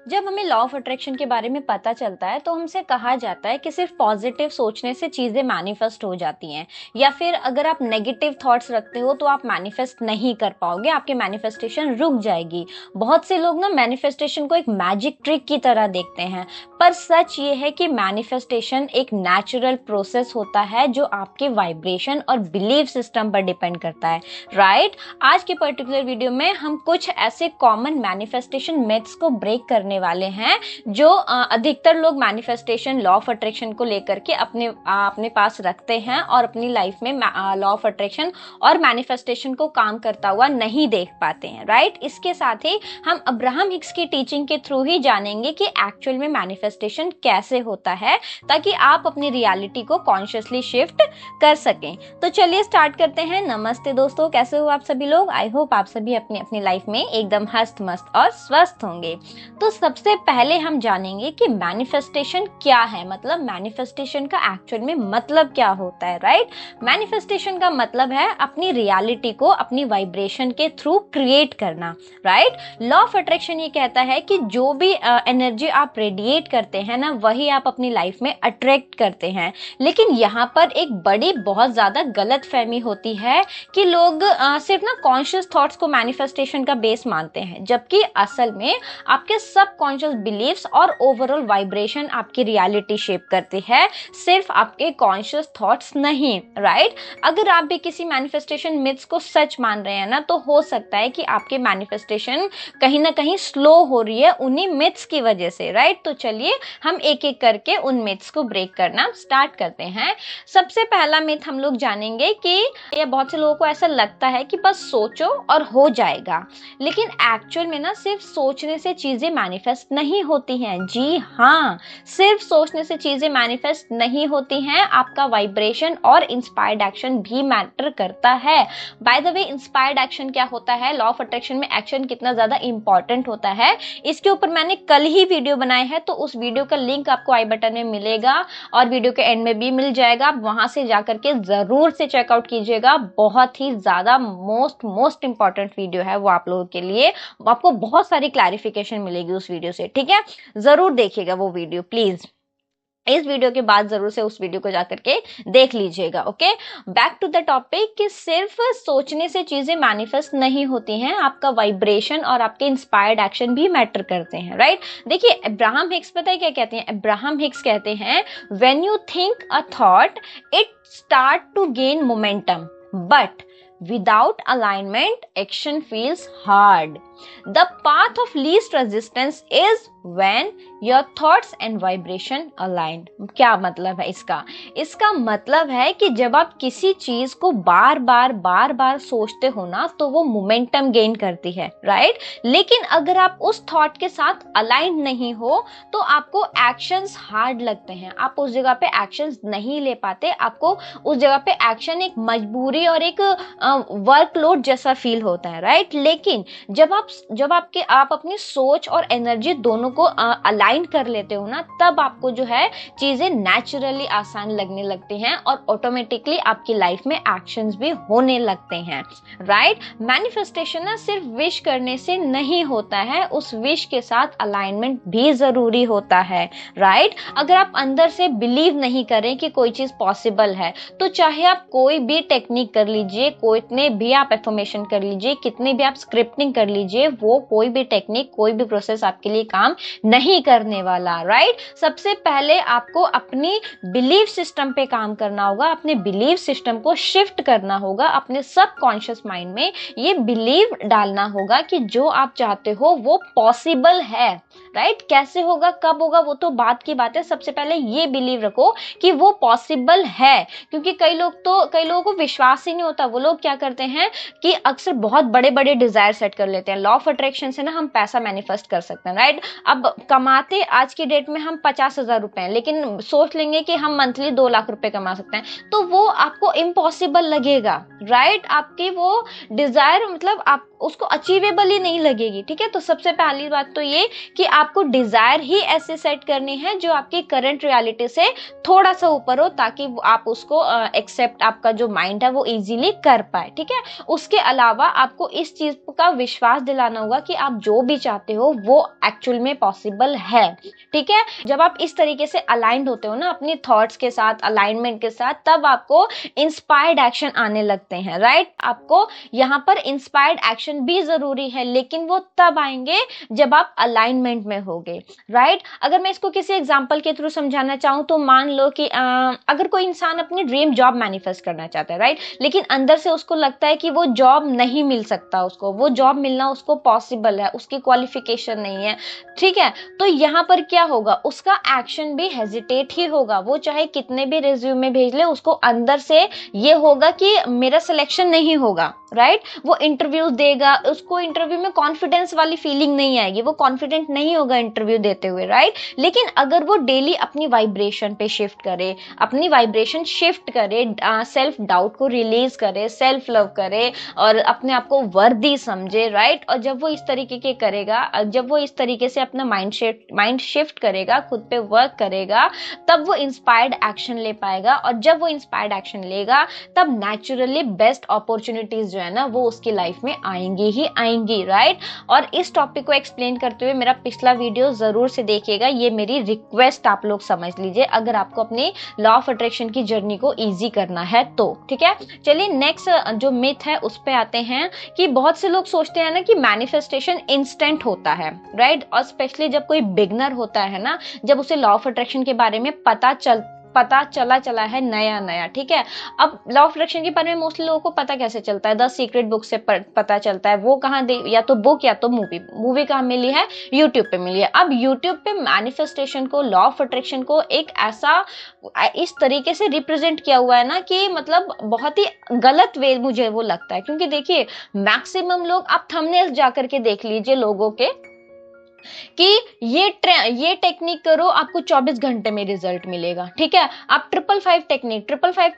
जब हमें law of attraction के बारे में पता चलता है तो हमसे कहा जाता है कि सिर्फ पॉजिटिव सोचने से चीजें मैनिफेस्ट हो जाती हैं, या फिर अगर आप नेगेटिव थॉट्स रखते हो तो आप मैनिफेस्ट नहीं कर पाओगे, आपकी मैनिफेस्टेशन रुक जाएगी। बहुत से लोग ना मैनिफेस्टेशन को एक मैजिक ट्रिक की तरह देखते हैं, पर सच ये है कि मैनिफेस्टेशन एक नेचुरल प्रोसेस होता है जो आपके वाइब्रेशन और बिलीफ सिस्टम पर डिपेंड करता है, राइट। आज के पर्टिकुलर वीडियो में हम कुछ ऐसे कॉमन मैनिफेस्टेशन मिथ्स को ब्रेक करने वाले हैं जो अधिकतर लोग मैनिफेस्टेशन लॉ ऑफ अट्रैक्शन को लेकर के अपने पास रखते हैं और अपनी लाइफ में लॉ ऑफ अट्रैक्शन और मैनिफेस्टेशन को काम करता हुआ नहीं देख पाते हैं, राइट। इसके साथ ही हम अब्राहम हिक्स की टीचिंग के थ्रू ही जानेंगे कि एक्चुअल में मैनिफेस्टेशन कैसे होता है, ताकि आप अपनी रियलिटी को कॉन्शियसली शिफ्ट कर सकें। तो चलिए स्टार्ट करते हैं। नमस्ते दोस्तों, कैसे हो आप सभी लोग। आई होप आप सभी अपनी अपनी लाइफ में एकदम हस्त मस्त और स्वस्थ होंगे। तो सबसे पहले हम जानेंगे कि मैनिफेस्टेशन क्या है, मतलब मैनिफेस्टेशन का एक्चुअल में मतलब क्या होता है, राइट। मैनिफेस्टेशन का मतलब है अपनी रियलिटी को अपनी वाइब्रेशन के थ्रू क्रिएट करना, राइट। लॉ ऑफ अट्रैक्शन ये कहता है कि जो भी एनर्जी आप रेडिएट करते हैं ना, वही आप अपनी लाइफ में अट्रैक्ट करते हैं। लेकिन यहाँ पर एक बड़ी बहुत ज्यादा गलत फहमी होती है कि लोग सिर्फ ना कॉन्शियस थॉट्स को मैनिफेस्टेशन का बेस मानते हैं, जबकि असल में आपके सब कॉन्शियस बिलीव्स और ओवरऑल वाइब्रेशन आपकी रियलिटी शेप करती है, सिर्फ आपके कॉन्शियस थॉट्स नहीं, राइट। अगर आप भी किसी मैनिफेस्टेशन मिथ्स को सच मान रहे हैं ना, तो हो सकता है कि आपके मैनिफेस्टेशन कहीं ना कहीं स्लो हो रही है उन्हीं मिथ्स की वजह से, राइट। तो चलिए हम एक एक करके उन मिथ्स को ब्रेक करना स्टार्ट करते हैं। सबसे पहला मिथ हम लोग जानेंगे कि ये बहुत से लोगों को ऐसा लगता है कि बस सोचो और हो जाएगा, लेकिन एक्चुअल में ना सिर्फ सोचने से चीजें मैनिफेस्ट नहीं होती हैं। जी हाँ, सिर्फ सोचने से चीजें मैनिफेस्ट नहीं होती हैं, आपका वाइब्रेशन और इंस्पायर्ड एक्शन भी मैटर करता है। By the way, inspired action क्या होता है, लॉ ऑफ अट्रैक्शन में एक्शन कितना ज्यादा इंपॉर्टेंट होता है, इसके ऊपर मैंने कल ही वीडियो बनाया है, तो उस वीडियो का लिंक आपको आई बटन में मिलेगा और वीडियो के एंड में भी मिल जाएगा। आप वहां से जाकर के जरूर से चेकआउट कीजिएगा। बहुत ही ज्यादा मोस्ट इंपॉर्टेंट वीडियो है वो आप लोगों के लिए, आपको बहुत सारी क्लैरिफिकेशन मिलेगी उस वीडियो से, ठीक है। जरूर देखिएगा वो वीडियो, प्लीज इस वीडियो के बाद जरूर से उस वीडियो को जाकर के देख लीजिएगा। Okay, back to the topic कि सिर्फ सोचने से चीजें मैनिफेस्ट नहीं होती हैं, आपका वाइब्रेशन और आपके इंस्पायर्ड एक्शन भी मैटर करते हैं, राइट। देखिए अब्राहम हिक्स पता है क्या कहते हैं, अब्राहम हिक्स कहते हैं when you think a thought it start to gain momentum, but without alignment action feels hard. The path of least resistance is when your thoughts and vibration aligned. क्या मतलब है इसका मतलब है कि जब आप किसी चीज को बार बार सोचते हो ना, तो वो मोमेंटम गेन करती है, राइट। लेकिन अगर आप उस थॉट के साथ अलाइन नहीं हो तो आपको एक्शंस हार्ड लगते हैं, आप उस जगह पे एक्शंस नहीं ले पाते, आपको उस जगह पे एक्शन एक मजबूरी और एक वर्कलोड जैसा फील होता है, राइट। लेकिन जब आप अपनी सोच और एनर्जी दोनों को अलाइन कर लेते हो ना, तब आपको जो है चीजें नेचुरली आसान लगने लगती हैं और ऑटोमेटिकली आपकी लाइफ में एक्शंस भी होने लगते हैं, राइट। मैनिफेस्टेशन ना सिर्फ विश करने से नहीं होता है, उस विश के साथ अलाइनमेंट भी जरूरी होता है, राइट। अगर आप अंदर से बिलीव नहीं करें कि कोई चीज पॉसिबल है, तो चाहे आप कोई भी टेक्निक कर लीजिए, कितने भी आप एफर्मेशन कर लीजिए, कितने भी आप स्क्रिप्टिंग कर लीजिए, वो कोई भी टेक्निक कोई भी प्रोसेस आपके लिए काम नहीं करने वाला, राइट। सबसे पहले आपको अपनी बिलीफ सिस्टम पे काम करना होगा, अपने बिलीफ सिस्टम को शिफ्ट करना होगा, अपने सबकॉन्शियस माइंड में ये बिलीव डालना होगा कि जो आप चाहते हो वो पॉसिबल है, राइट। कैसे होगा, कब होगा, वो तो बात की बात है। सबसे पहले ये बिलीव रखो कि वो पॉसिबल है, क्योंकि कई लोगों को विश्वास ही नहीं होता। वो लोग क्या करते हैं कि अक्सर बहुत बड़े बड़े डिजायर सेट कर लेते हैं। लॉ ऑफ अट्रैक्शन से ना हम पैसा मैनिफेस्ट कर सकते हैं, राइट। अब कमाते आज की डेट में हम 50,000 रुपए हैं, लेकिन सोच लेंगे कि हम मंथली 2 लाख रुपए कमा सकते हैं, तो वो आपको इम्पॉसिबल लगेगा, राइट। आपकी वो डिजायर मतलब आप उसको अचीवेबल ही नहीं लगेगी, ठीक है। तो सबसे पहली बात तो ये कि आपको डिजायर ही ऐसे सेट करनी है जो आपकी करंट रियलिटी से थोड़ा सा ऊपर हो, ताकि आप उसको एक्सेप्ट आपका जो माइंड है वो इजीली कर पाए, ठीक है। उसके अलावा आपको इस चीज का विश्वास दिलाना होगा कि आप जो भी चाहते हो वो एक्चुअल में पॉसिबल है। ठीक है, जब आप इस तरीके से अलाइंड होते हो ना अपनी थॉट्स के साथ, अलाइनमेंट के साथ, तब आपको इंस्पायर्ड एक्शन आने लगते हैं। राइट, आपको यहाँ पर इंस्पायर्ड एक्शन भी जरूरी है, लेकिन वो तब आएंगे जब आप अलाइनमेंट में होगे। राइट, अगर मैं इसको किसी एग्जांपल के थ्रू समझाना चाहूँ तो मान लो कि अगर कोई इंसान अपनी ड्रीम जॉब मैनिफेस्ट करना चाहता है, राइट, लेकिन अंदर से उसको लगता है कि वो जॉब नहीं मिल सकता, उसको वो जॉब मिलना उसको पॉसिबल है, उसकी क्वालिफिकेशन नहीं है। ठीक है, तो यहाँ पर क्या होगा, उसका एक्शन भी हेजिटेट ही होगा। वो चाहे कितने भी रिज्यूमे भेज ले, उसको अंदर से ये होगा कि मेरा सिलेक्शन नहीं होगा। राइट, वो इंटरव्यू देगा, उसको इंटरव्यू में कॉन्फिडेंस वाली फीलिंग नहीं आएगी, वो कॉन्फिडेंट नहीं होगा इंटरव्यू देते हुए। राइट, लेकिन अगर वो डेली अपनी वाइब्रेशन पे शिफ्ट करे, अपनी वाइब्रेशन शिफ्ट करे, सेल्फ डाउट को रिलीज करे, सेल्फ लव करे और अपने आप को वर्दी समझे। राइट, और जब वो इस तरीके के करेगा, जब वो इस तरीके से अपना माइंड शिफ्ट करेगा, खुद पे वर्क करेगा, तब वो इंस्पायर्ड एक्शन ले पाएगा। और जब वो इंस्पायर्ड एक्शन लेगा तब नेचुरली बेस्ट अपॉर्चुनिटीज जो है ना वो उसकी लाइफ में आएंगी ही आएंगी। राइट, और इस टॉपिक को एक्सप्लेन करते हुए मेरा पिछला वीडियो जरूर से देखिएगा, ये मेरी रिक्वेस्ट आप लोग समझ लीजिए, अगर आपको अपनी लॉ ऑफ अट्रैक्शन की जर्नी को इजी करना है तो। ठीक है, चलिए नेक्स्ट जो मिथ है उस पे आते हैं कि बहुत से लोग सोचते हैं ना कि मैनिफेस्टेशन इंस्टेंट होता है। राइट, और स्पेशली जब कोई बिगनर होता है ना, जब उसे लॉ ऑफ अट्रैक्शन के बारे में पता चला है नया। ठीक है, अब लॉ ऑफ अट्रैक्शन के बारे में मोस्टली लोगों को पता कैसे चलता है, द सीक्रेट बुक से पता चलता है। वो कहाँ या तो बुक या तो मूवी कहाँ मिली है, यूट्यूब पे मिली है। अब यूट्यूब पे मैनिफेस्टेशन को, लॉ ऑफ अट्रैक्शन को एक ऐसा इस तरीके से रिप्रेजेंट किया हुआ है ना कि मतलब बहुत ही गलत वे मुझे वो लगता है। क्योंकि देखिए मैक्सिमम लोग, आप थंबनेल जाकर के देख लीजिए लोगों के कि ये टेक्निक करो आपको 24 घंटे में रिजल्ट मिलेगा। ठीक है, आप 555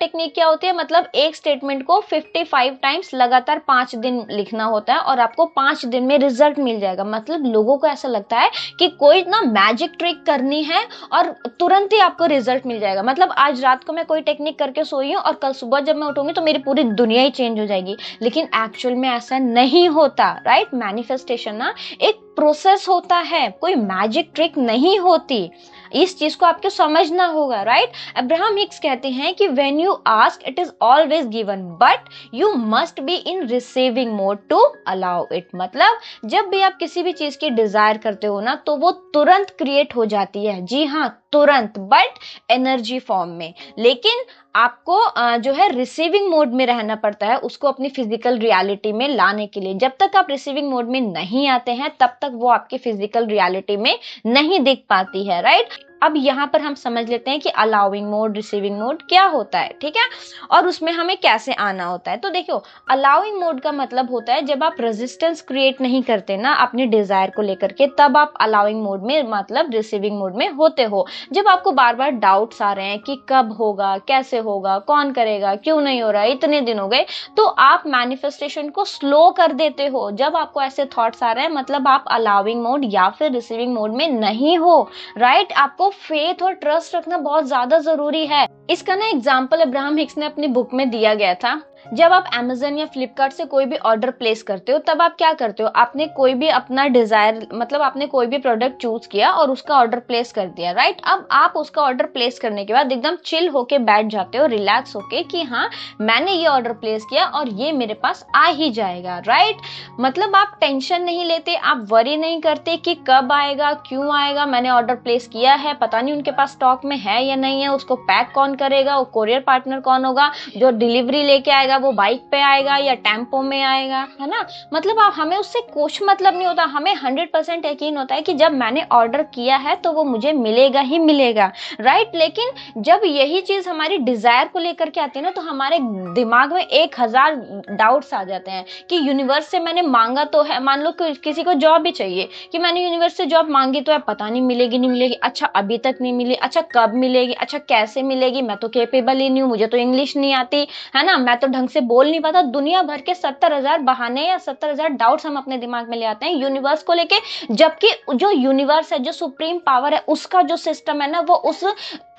टेक्निक क्या होती है, मतलब एक स्टेटमेंट को 55 टाइम्स लगातार 5 दिन लिखना होता है और आपको 5 दिन में रिजल्ट मिल जाएगा। मतलब लोगों को ऐसा लगता है कि कोई ना मैजिक ट्रिक करनी है और तुरंत ही आपको रिजल्ट मिल जाएगा। मतलब आज रात को मैं कोई टेक्निक करके सोई हूँ और कल सुबह जब मैं उठूंगी तो मेरी पूरी दुनिया ही चेंज हो जाएगी, लेकिन एक्चुअल में ऐसा नहीं होता। राइट, मैनिफेस्टेशन ना एक प्रोसेस होता है, कोई मैजिक ट्रिक नहीं होती, इस चीज को आपको समझना होगा। राइट, अब्राहम हिक्स कहते हैं कि when you ask it is always given but you must be in receiving mode to allow it. मतलब जब भी आप किसी भी चीज की डिजायर करते हो ना तो वो तुरंत क्रिएट हो जाती है। जी हाँ, तुरंत, बट एनर्जी फॉर्म में। लेकिन आपको जो है रिसीविंग मोड में रहना पड़ता है उसको अपनी फिजिकल रियलिटी में लाने के लिए। जब तक आप रिसीविंग मोड में नहीं आते हैं तब तक वो आपकी फिजिकल रियलिटी में नहीं दिख पाती है। राइट, अब यहाँ पर हम समझ लेते हैं कि अलाउइंग मोड, रिसीविंग मोड क्या होता है। ठीक है, और उसमें हमें कैसे आना होता है। तो देखो, अलाउइंग मोड का मतलब होता है जब आप रेजिस्टेंस क्रिएट नहीं करते ना अपने डिजायर को लेकर के, तब आप अलाउइंग मोड में, मतलब रिसीविंग मोड में होते हो। जब आपको बार बार डाउट्स आ रहे हैं कि कब होगा, कैसे होगा, कौन करेगा, क्यों नहीं हो रहा है, इतने दिन हो गए, तो आप मैनिफेस्टेशन को स्लो कर देते हो। जब आपको ऐसे थॉट्स आ रहे हैं मतलब आप अलाउइंग मोड या फिर रिसीविंग मोड में नहीं हो। राइट, आपको फेथ और ट्रस्ट रखना बहुत ज्यादा जरूरी है। इसका ना एग्जाम्पल अब्राहम हिक्स ने अपनी बुक में दिया गया था। जब आप Amazon या फ्लिपकार्ट से कोई भी ऑर्डर प्लेस करते हो तब आप क्या करते हो, आपने कोई भी अपना डिजायर, मतलब आपने कोई भी प्रोडक्ट चूज किया और उसका ऑर्डर प्लेस कर दिया। राइट, अब आप उसका ऑर्डर प्लेस करने के बाद एकदम चिल होके बैठ जाते हो, रिलैक्स होके कि हाँ मैंने ये ऑर्डर प्लेस किया और ये मेरे पास आ ही जाएगा। राइट, मतलब आप टेंशन नहीं लेते, आप वरी नहीं करते कि कब आएगा, क्यों आएगा, मैंने ऑर्डर प्लेस किया है, पता नहीं उनके पास स्टॉक में है या नहीं है, उसको पैक कौन करेगा, वो कोरियर पार्टनर कौन होगा, जो डिलीवरी लेके आएगा वो बाइक पे आएगा या टेम्पो में आएगा, है ना। मतलब हमें उससे कुछ मतलब नहीं होता, हमें 100% यकीन होता है कि जब मैंने ऑर्डर किया है तो वो मुझे मिलेगा ही मिलेगा। राइट, लेकिन जब यही चीज हमारी डिजायर को लेकर के आती है ना तो हमारे दिमाग में 1000 डाउट्स आ जाते हैं कि यूनिवर्स से मैंने मांगा तो है, मान लो किसी को जॉब भी चाहिए कि मैंने यूनिवर्स से जॉब मांगी तो है, पता नहीं मिलेगी नहीं मिलेगी, अच्छा अभी तक नहीं मिली, अच्छा कब मिलेगी, अच्छा कैसे मिलेगी, मैं तो कैपेबल ही नहीं हूँ, मुझे तो इंग्लिश नहीं आती, है ना, मैं तो ढंग ढंग से बोल नहीं पाता, दुनिया भर के 70,000 बहाने या 70,000 डाउट्स हम अपने दिमाग में ले आते हैं यूनिवर्स को लेके, जबकि जो यूनिवर्स है, जो सुप्रीम पावर है, उसका जो सिस्टम है ना, वो उस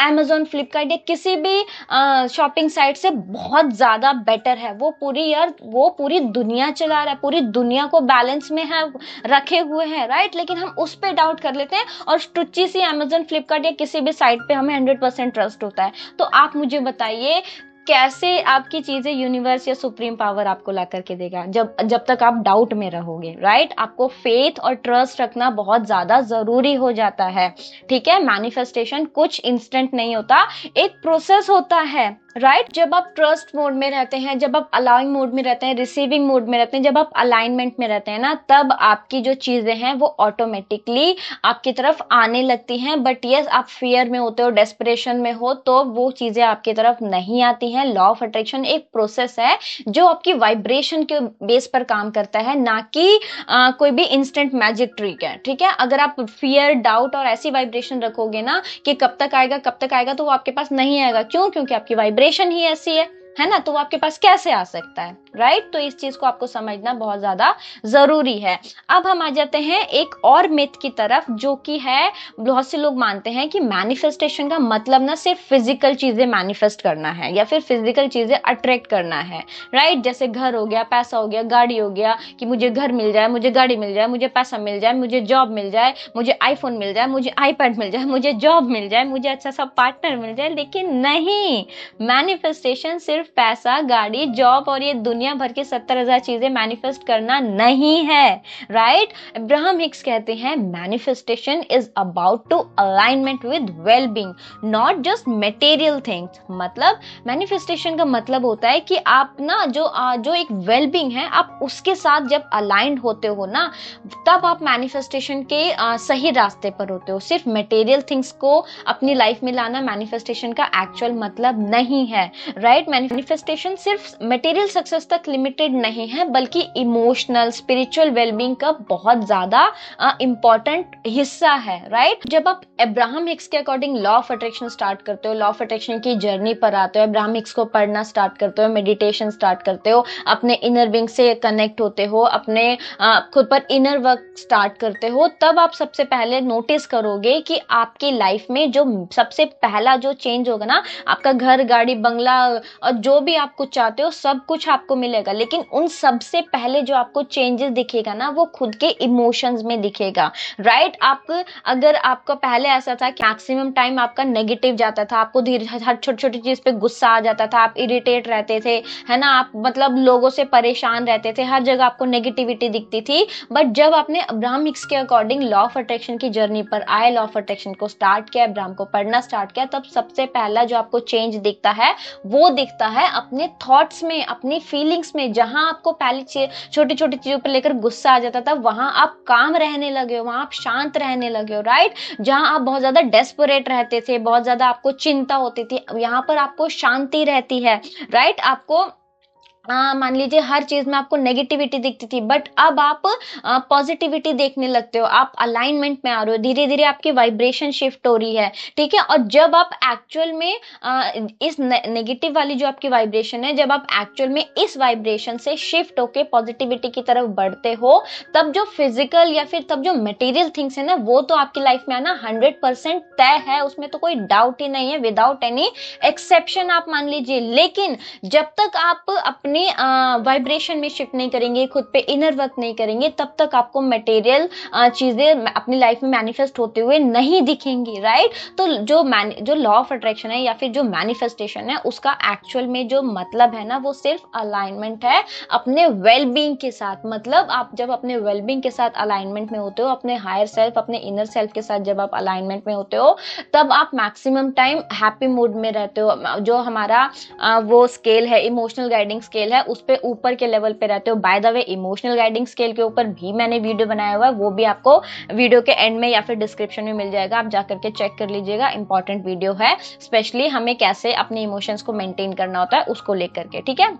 Amazon, फ्लिपकार्ट या किसी भी शॉपिंग साइट से बहुत ज्यादा बेटर है। वो पूरी दुनिया चला रहा है, पूरी दुनिया को बैलेंस में है रखे हुए हैं, राइट। लेकिन हम उस पे डाउट कर लेते हैं और टुच्ची सी Amazon, फ्लिपकार्ट या किसी भी साइट पे हमें 100% ट्रस्ट होता है। तो आप मुझे बताइए कैसे आपकी चीजें यूनिवर्स या सुप्रीम पावर आपको ला करके देगा, जब तक आप डाउट में रहोगे, राइट। आपको फेथ और ट्रस्ट रखना बहुत ज्यादा जरूरी हो जाता है, ठीक है। मैनिफेस्टेशन कुछ इंस्टेंट नहीं होता, एक प्रोसेस होता है, राइट। जब आप ट्रस्ट मोड में रहते हैं, जब आप अलाउइंग मोड में रहते हैं, रिसीविंग मोड में रहते हैं, जब आप अलाइनमेंट में रहते हैं ना, तब आपकी जो चीजें हैं वो ऑटोमेटिकली आपकी तरफ आने लगती हैं। बट यस, आप फियर में होते हो, डेस्परेशन में हो, तो वो चीजें आपकी तरफ नहीं आती हैं। लॉ ऑफ अट्रैक्शन एक प्रोसेस है जो आपकी वाइब्रेशन के बेस पर काम करता है, ना कि कोई भी इंस्टेंट मैजिक ट्रिक है, ठीक है। अगर आप फियर, डाउट और ऐसी वाइब्रेशन रखोगे ना कि कब तक आएगा, तो वो आपके पास नहीं आएगा। क्यों? क्योंकि आपकी वाइब्रेशन ही ऐसी है ना, तो वो आपके पास कैसे आ सकता है, राइट। तो इस चीज को आपको समझना बहुत ज्यादा जरूरी है। अब हम आ जाते हैं एक और मिथ की तरफ, जो कि है, बहुत से लोग मानते हैं कि मैनिफेस्टेशन का मतलब ना सिर्फ फिजिकल चीजें मैनिफेस्ट करना है या फिर फिजिकल चीजें अट्रैक्ट करना है, राइट। जैसे घर हो गया, पैसा हो गया, गाड़ी हो गया, कि मुझे घर मिल जाए, मुझे गाड़ी मिल जाए, मुझे पैसा मिल जाए, मुझे जॉब मिल जाए, मुझे आईफोन मिल जाए, मुझे आईपैड मिल जाए, मुझे जॉब मिल जाए, मुझे अच्छा सा पार्टनर मिल जाए। लेकिन नहीं, मैनिफेस्टेशन सिर्फ पैसा, गाड़ी, जॉब और ये दुनिया भर की 70,000 चीजें मैनिफेस्ट करना नहीं है, राइट। अब्राहम हिक्स कहते हैं manifestation is about to alignment with well being, not just material things. मतलब मैनिफेस्टेशन का मतलब होता है कि आप ना जो एक वेल बीइंग है, आप उसके साथ जब अलाइंड होते हो ना, तब आप मैनिफेस्टेशन के सही रास्ते पर होते हो। सिर्फ मटेरियल थिंग्स को अपनी लाइफ में लाना मैनिफेस्टेशन का एक्चुअल मतलब नहीं है, राइट। मैनिफेस्टेशन सिर्फ मटेरियल सक्सेस तक लिमिटेड नहीं है, बल्कि इमोशनल, स्पिरिचुअल वेलबींग का बहुत ज्यादा इंपॉर्टेंट हिस्सा है, राइट। जब आप अब्राहम हिक्स के according law of attraction start करते हो, लॉ ऑफ अट्रैक्शन की जर्नी पर आते हो, अब्राहम हिक्स को पढ़ना स्टार्ट करते हो, मेडिटेशन स्टार्ट करते हो, अपने इनर बीइंग से कनेक्ट होते हो, अपने खुद पर इनर वर्क स्टार्ट करते हो, तब आप सबसे पहले नोटिस करोगे कि आपकी लाइफ में जो सबसे पहला जो चेंज होगा ना, आपका घर, गाड़ी, बंगला और जो भी आप कुछ चाहते हो सब कुछ आपको मिलेगा। लेकिन उन सबसे पहले जो आपको चेंजेस दिखेगा ना, वो खुद के इमोशंस में दिखेगा, राइट। अगर आपका पहले ऐसा था कि मैक्सिमम टाइम आपका नेगेटिव जाता था, आपको धीरे हर छोटी छोटी चीज पे गुस्सा आ जाता था, आप इरिटेट रहते थे, है ना, आप मतलब लोगों से परेशान रहते थे, हर जगह आपको नेगेटिविटी दिखती थी। बट जब आपने अब्राहम हिक्स के अकॉर्डिंग लॉ ऑफ अट्रैक्शन की जर्नी पर आए, लॉ ऑफ अट्रैक्शन को स्टार्ट किया, अब्राहम को पढ़ना स्टार्ट किया, तब सबसे पहला जो आपको चेंज दिखता है वो दिखता है अपने थॉट्स में, अपनी फीलिंग्स में। जहां आपको पहले छोटी छोटी चीजों पर लेकर गुस्सा आ जाता था, वहां आप काम रहने लगे हो, वहां आप शांत रहने लगे हो, राइट। जहां आप बहुत ज्यादा डेस्परेट रहते थे, बहुत ज्यादा आपको चिंता होती थी, यहां पर आपको शांति रहती है, राइट। आपको मान लीजिए हर चीज में आपको नेगेटिविटी दिखती थी, बट अब आप पॉजिटिविटी देखने लगते हो, आप अलाइनमेंट में आ रहे हो, धीरे धीरे आपकी वाइब्रेशन शिफ्ट हो रही है, ठीक है। और जब आप एक्चुअल में इस नेगेटिव वाली जो आपकी वाइब्रेशन है, जब आप एक्चुअल में इस वाइब्रेशन से शिफ्ट होके पॉजिटिविटी की तरफ बढ़ते हो, तब जो फिजिकल या फिर तब जो मटेरियल थिंग्स है ना, वो तो आपकी लाइफ में आना 100% तय है, उसमें तो कोई डाउट ही नहीं है, विदाउट एनी एक्सेप्शन आप मान लीजिए। लेकिन जब तक आप अपने वाइब्रेशन में शिफ्ट नहीं करेंगे, खुद पे इनर वर्क नहीं करेंगे, तब तक आपको मटेरियल चीजें अपनी लाइफ में मैनिफेस्ट होते हुए नहीं दिखेंगी, राइट। तो जो लॉ ऑफ अट्रैक्शन है या फिर जो मैनिफेस्टेशन है, उसका एक्चुअल में जो मतलब है ना, वो सिर्फ अलाइनमेंट है अपने वेलबींग के साथ। मतलब आप जब अपने वेलबींग के साथ अलाइनमेंट में होते हो, अपने हायर सेल्फ, अपने इनर सेल्फ के साथ जब आप अलाइनमेंट में होते हो, तब आप मैक्सिमम टाइम हैप्पी मूड में रहते हो। जो हमारा वो स्केल है, इमोशनल गाइडिंग स्केल है, उस पे ऊपर के लेवल पे रहते हो। By the way, emotional guiding scale के ऊपर भी मैंने वीडियो बनाया हुआ है, वो भी आपको वीडियो के एंड में या फिर डिस्क्रिप्शन में मिल जाएगा, आप जाकर के चेक कर लीजिएगा। इंपॉर्टेंट वीडियो है, स्पेशली हमें कैसे अपने इमोशंस को मेंटेन करना होता है उसको लेकर के, ठीक है।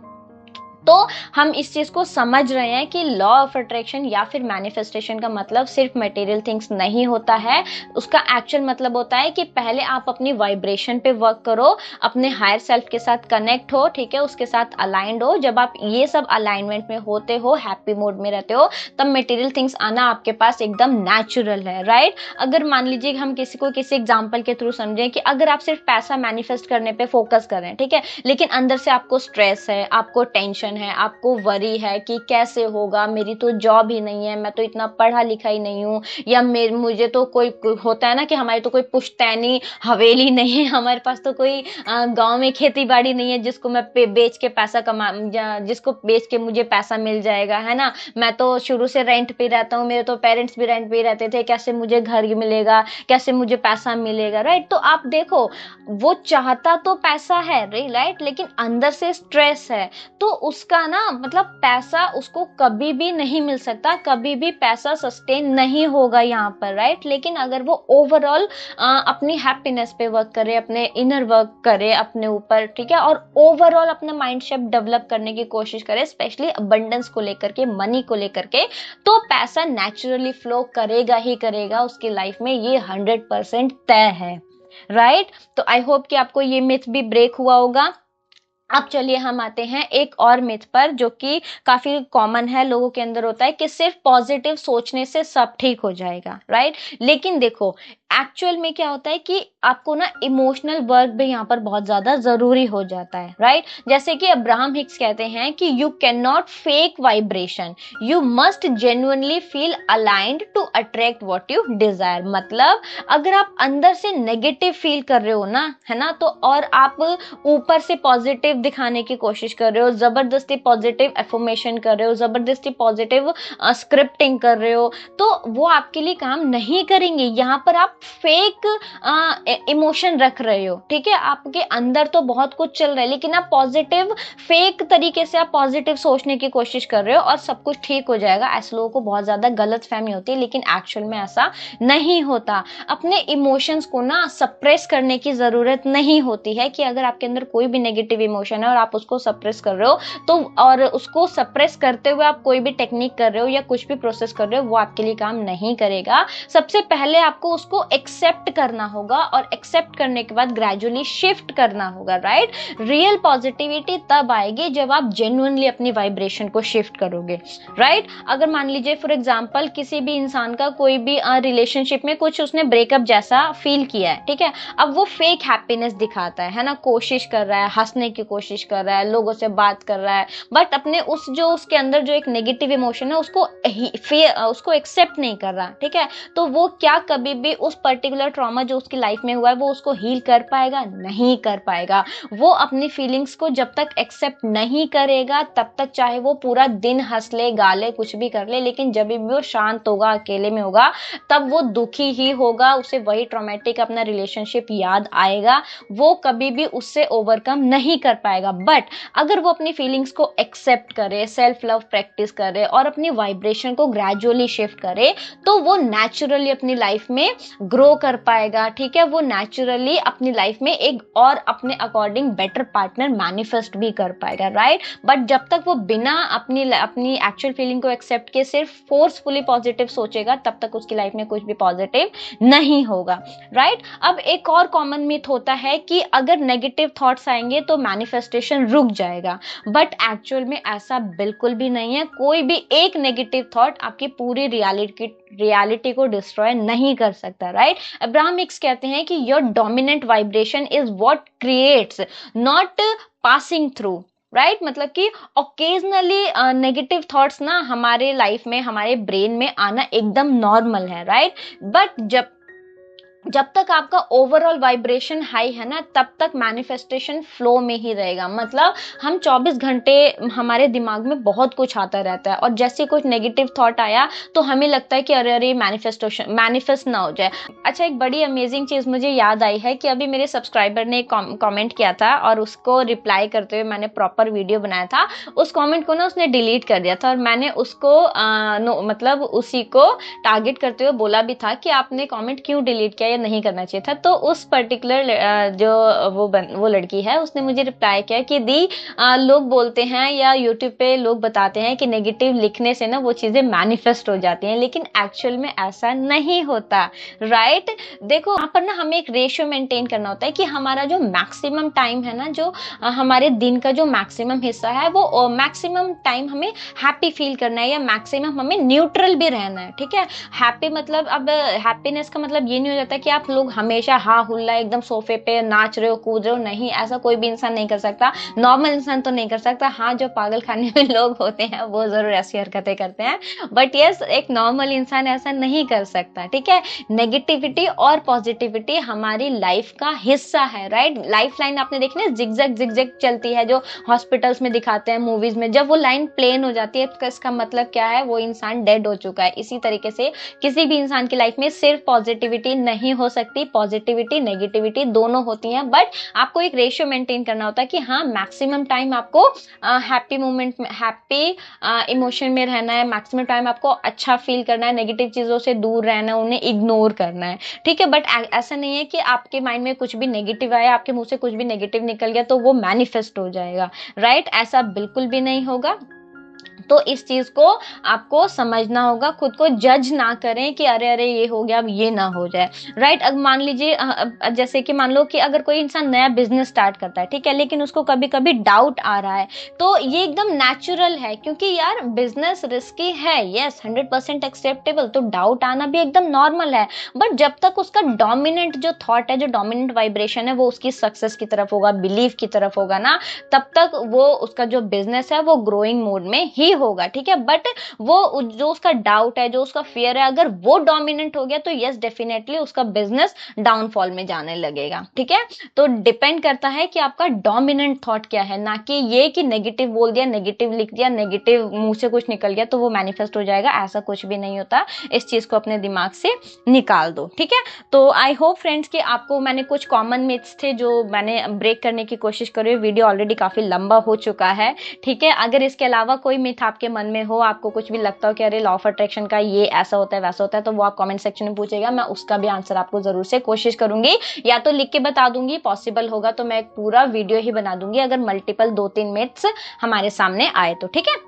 तो हम इस चीज को समझ रहे हैं कि लॉ ऑफ अट्रैक्शन या फिर मैनिफेस्टेशन का मतलब सिर्फ मटेरियल थिंग्स नहीं होता है। उसका एक्चुअल मतलब होता है कि पहले आप अपनी वाइब्रेशन पे वर्क करो, अपने हायर सेल्फ के साथ कनेक्ट हो, ठीक है, उसके साथ अलाइंड हो। जब आप ये सब अलाइनमेंट में होते हो, हैप्पी मोड में रहते हो, तब मटेरियल थिंग्स आना आपके पास एकदम नेचुरल है, राइट। अगर मान लीजिए हम किसी को किसी एग्जाम्पल के थ्रू समझें कि अगर आप सिर्फ पैसा मैनिफेस्ट करने पे फोकस कर रहे हैं, ठीक है, लेकिन अंदर से आपको स्ट्रेस है, आपको टेंशन है, आपको वरी है कि कैसे होगा, मेरी तो जॉब ही नहीं है, मैं तो इतना पढ़ा लिखा ही नहीं हूँ, या मुझे तो कोई होता है ना कि हमारी तो कोई पुश्तैनी हवेली नहीं है, हमारे पास तो कोई गांव में खेती बाड़ी नहीं है जिसको मैं बेच के पैसा कमा, जिसको बेच के मुझे पैसा मिल जाएगा, है ना। मैं तो शुरू से रेंट पे रहता हूँ, मेरे तो पेरेंट्स भी रेंट पे रहते थे, कैसे मुझे घर मिलेगा, कैसे मुझे पैसा मिलेगा, राइट। तो आप देखो, वो चाहता तो पैसा है, राइट, लेकिन अंदर से स्ट्रेस है, तो उसका ना मतलब पैसा उसको कभी भी नहीं मिल सकता, कभी भी पैसा सस्टेन नहीं होगा यहाँ पर, राइट। लेकिन अगर वो ओवरऑल अपनी हैप्पीनेस पे वर्क करे, अपने इनर वर्क करे अपने ऊपर, ठीक है, और ओवरऑल अपना माइंडसेट डेवलप करने की कोशिश करे, स्पेशली अबंडेंस को लेकर के, मनी को लेकर के, तो पैसा नेचुरली फ्लो करेगा ही करेगा उसकी लाइफ में, ये 100% तय है, राइट। तो आई होप कि आपको ये मिथ भी ब्रेक हुआ होगा। अब चलिए हम आते हैं एक और मिथ पर, जो कि काफी कॉमन है, लोगों के अंदर होता है कि सिर्फ पॉजिटिव सोचने से सब ठीक हो जाएगा, राइट। लेकिन देखो, एक्चुअल में क्या होता है कि आपको ना इमोशनल वर्क भी यहाँ पर बहुत ज्यादा जरूरी हो जाता है, राइट। जैसे कि अब्राहम हिक्स कहते हैं कि you can not fake vibration, you must genuinely feel aligned to attract what you desire. मतलब अगर आप अंदर से नेगेटिव फील कर रहे हो ना, है ना, तो और आप ऊपर से पॉजिटिव दिखाने की कोशिश कर रहे हो, जबरदस्ती पॉजिटिव एफर्मेशन कर रहे हो, जबरदस्ती पॉजिटिव स्क्रिप्टिंग कर रहे हो, तो वो आपके लिए काम नहीं करेंगे। यहाँ पर आप फेक इमोशन रख रहे हो, ठीक है, आपके अंदर तो बहुत कुछ चल रहा है, लेकिन आप पॉजिटिव फेक तरीके से आप पॉजिटिव सोचने की कोशिश कर रहे हो और सब कुछ ठीक हो जाएगा। ऐसे लोगों को बहुत ज्यादा गलत फहमी होती है, लेकिन एक्चुअल में ऐसा नहीं होता। अपने इमोशंस को ना सप्रेस करने की जरूरत नहीं होती है, कि अगर आपके अंदर कोई भी नेगेटिव इमोशन है और आप उसको सप्रेस कर रहे हो, तो और उसको सप्रेस करते हुए आप कोई भी टेक्निक कर रहे हो या कुछ भी प्रोसेस कर रहे हो, वो आपके लिए काम नहीं करेगा। सबसे पहले आपको उसको एक्सेप्ट करना होगा, और एक्सेप्ट करने के बाद ग्रेजुअली शिफ्ट करना होगा, राइट। रियल पॉजिटिविटी तब आएगी जब आप जेन्युइनली अपनी वाइब्रेशन को शिफ्ट करोगे, राइट। अगर मान लीजिए फॉर एग्जांपल किसी भी इंसान का कोई भी रिलेशनशिप में कुछ उसने ब्रेकअप जैसा फील किया है, ठीक है, अब वो फेक हैप्पीनेस दिखाता है ना, कोशिश कर रहा है, हंसने की कोशिश कर रहा है, लोगों से बात कर रहा है, बट अपने उस जो उसके अंदर जो एक नेगेटिव इमोशन है उसको एक्सेप्ट नहीं कर रहा, ठीक है, तो वो क्या कभी भी उस पर्टिकुलर ट्रॉमा जो उसकी लाइफ में हुआ है वो उसको हील कर पाएगा? नहीं कर पाएगा। वो अपनी फीलिंग्स को जब तक एक्सेप्ट नहीं करेगा तब तक चाहे वो पूरा दिन हंस ले, गा ले, कुछ भी कर ले, लेकिन जब भी वो शांत होगा, अकेले में होगा, तब वो दुखी ही होगा, उसे वही ट्रॉमेटिक अपना रिलेशनशिप याद आएगा, वो कभी भी उससे ओवरकम नहीं कर पाएगा। बट अगर वो अपनी फीलिंग्स को एक्सेप्ट करे, सेल्फ लव प्रैक्टिस करे और अपनी वाइब्रेशन को ग्रेजुअली शिफ्ट करे, तो वो नेचुरली अपनी लाइफ में ग्रो कर पाएगा, ठीक है, वो नेचुरली अपनी लाइफ में एक और अपने अकॉर्डिंग बेटर पार्टनर मैनिफेस्ट भी कर पाएगा, राइट। बट जब तक वो बिना अपनी एक्चुअल फीलिंग को एक्सेप्ट किए सिर्फ फोर्सफुली पॉजिटिव सोचेगा, तब तक उसकी लाइफ में कुछ भी पॉजिटिव नहीं होगा, राइट। अब एक और कॉमन मिथ होता है कि अगर नेगेटिव थॉट्स आएंगे तो मैनिफेस्टेशन रुक जाएगा, बट एक्चुअल में ऐसा बिल्कुल भी नहीं है। कोई भी एक नेगेटिव थॉट आपकी पूरी रियलिटी को डिस्ट्रॉय नहीं कर सकता, राइट। अब्राहम हिक्स कहते हैं कि your dominant vibration is what creates, not passing through, right. मतलब कि ओकेजनली नेगेटिव थॉट्स ना हमारे लाइफ में, हमारे ब्रेन में आना एकदम नॉर्मल है, राइट। बट जब तक आपका ओवरऑल वाइब्रेशन हाई है ना, तब तक मैनिफेस्टेशन फ्लो में ही रहेगा। मतलब हम 24 घंटे हमारे दिमाग में बहुत कुछ आता रहता है, और जैसे कुछ नेगेटिव थॉट आया तो हमें लगता है कि अरे अरे मैनिफेस्ट ना हो जाए। अच्छा, एक बड़ी अमेजिंग चीज मुझे याद आई है कि अभी मेरे सब्सक्राइबर ने कमेंट किया था और उसको रिप्लाई करते हुए मैंने प्रॉपर वीडियो बनाया था। उस कॉमेंट को ना उसने डिलीट कर दिया था, और मैंने उसको मतलब उसी को टारगेट करते हुए बोला भी था कि आपने कॉमेंट क्यों डिलीट किया, या नहीं करना चाहिए था। तो उस पर्टिकुलर जो वो लड़की है उसने मुझे रिप्लाई किया कि दी लोग बोलते हैं या यूट्यूब पे लोग बताते हैं कि नेगेटिव लिखने से ना वो चीजें मैनिफेस्ट हो जाती हैं, लेकिन एक्चुअल में ऐसा नहीं होता, राइट। देखो यहाँ पर ना हमें एक रेशियो मेंटेन करना होता है कि हमारा जो मैक्सिमम टाइम है ना, जो हमारे दिन का जो मैक्सिमम हिस्सा है वो मैक्सिमम टाइम हमें हैप्पी फील करना है या मैक्सिमम हमें न्यूट्रल भी रहना है, ठीक है। हैप्पी मतलब अब हैप्पीनेस का मतलब ये नहीं हो जाता कि आप लोग हमेशा हा हुल्ला एकदम सोफे पे नाच रहे हो कूद रहे हो, नहीं, ऐसा कोई भी इंसान नहीं कर सकता, नॉर्मल इंसान तो नहीं कर सकता। हाँ, जो पागल खाने में लोग होते हैं वो जरूर ऐसी हरकतें करते हैं, बट यस एक नॉर्मल इंसान ऐसा नहीं कर सकता, ठीक है। नेगेटिविटी और पॉजिटिविटी हमारी लाइफ का हिस्सा है, राइट। लाइफ लाइन आपने देखी ना, जिगजैग जिगजैग चलती है जो हॉस्पिटल्स में दिखाते हैं, मूवीज में, जब वो लाइन प्लेन हो जाती है तो इसका मतलब क्या है, वो इंसान डेड हो चुका है। इसी तरीके से किसी भी इंसान की लाइफ में सिर्फ पॉजिटिविटी नहीं हो सकती, पॉजिटिविटी नेगेटिविटी दोनों होती हैं, बट आपको एक रेशियो मेंटेन करना होता है कि हाँ मैक्सिमम टाइम आपको हैप्पी मोमेंट में, हैप्पी इमोशन में रहना है, मैक्सिमम टाइम आपको अच्छा फील करना है, नेगेटिव चीजों से दूर रहना है, उन्हें इग्नोर करना है, ठीक है। बट ऐसा नहीं है कि आपके माइंड में कुछ भी नेगेटिव आया, आपके मुंह से कुछ भी नेगेटिव निकल गया तो वो मैनिफेस्ट हो जाएगा, राइट। ऐसा बिल्कुल भी नहीं होगा। तो इस चीज को आपको समझना होगा, खुद को जज ना करें कि अरे अरे ये हो गया अब ये ना हो जाए, राइट। अब मान लीजिए जैसे कि मान लो कि अगर कोई इंसान नया बिजनेस स्टार्ट करता है, ठीक है, लेकिन उसको कभी कभी डाउट आ रहा है, तो ये एकदम नेचुरल है, क्योंकि यार बिजनेस रिस्की है, यस 100% एक्सेप्टेबल, तो डाउट आना भी एकदम नॉर्मल है। बट जब तक उसका डोमिनेंट जो थॉट है, जो डोमिनेंट वाइब्रेशन है वो उसकी सक्सेस की तरफ होगा, बिलीफ की तरफ होगा ना, तब तक वो उसका जो बिजनेस है वो ग्रोइंग मोड में ही होगा, ठीक है। बट वो जो उसका डाउट है, जो उसका फियर है, अगर वो डोमिनेंट हो गया तो यस डेफिनेटली उसका बिजनेस डाउनफॉल में जाने लगेगा, ठीक है। तो डिपेंड करता है कि आपका डोमिनेंट थॉट क्या है, ना कि ये कि नेगेटिव बोल दिया, नेगेटिव लिख दिया, नेगेटिव मुंह से कुछ निकल गया तो वो मैनिफेस्ट हो जाएगा, ऐसा कुछ भी नहीं होता। इस चीज को अपने दिमाग से निकाल दो, ठीक है। तो आई होप फ्रेंड्स कि आपको मैंने कुछ कॉमन मिथ्स थे जो मैंने ब्रेक करने की कोशिश करी। वीडियो ऑलरेडी काफी लंबा हो चुका है, ठीक है। अगर इसके अलावा कोई मिथ आपके मन में हो, आपको कुछ भी लगता हो कि अरे लॉ ऑफ अट्रैक्शन का ये ऐसा होता है वैसा होता है, तो वो आप कमेंट सेक्शन में पूछेगा, मैं उसका भी आंसर आपको जरूर से कोशिश करूंगी, या तो लिख के बता दूंगी, पॉसिबल होगा तो मैं एक पूरा वीडियो ही बना दूंगी अगर मल्टीपल 2-3 मिथ्स हमारे सामने आए तो, ठीक है।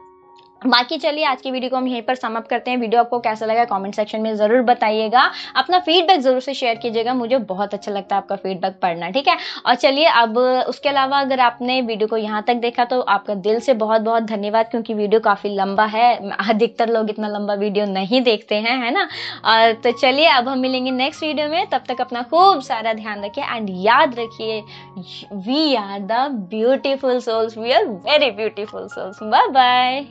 बाकी चलिए आज की वीडियो को हम यहीं पर सम अप करते हैं। वीडियो आपको कैसा लगा कमेंट सेक्शन में जरूर बताइएगा, अपना फीडबैक जरूर से शेयर कीजिएगा, मुझे बहुत अच्छा लगता है आपका फीडबैक पढ़ना, ठीक है। और चलिए अब उसके अलावा अगर आपने वीडियो को यहाँ तक देखा तो आपका दिल से बहुत बहुत धन्यवाद, क्योंकि वीडियो काफी लंबा है, अधिकतर लोग इतना लंबा वीडियो नहीं देखते हैं, है ना। और तो चलिए अब हम मिलेंगे नेक्स्ट वीडियो में, तब तक अपना खूब सारा ध्यान रखिए एंड याद रखिए, we are the beautiful souls, we are very beautiful souls. Bye bye.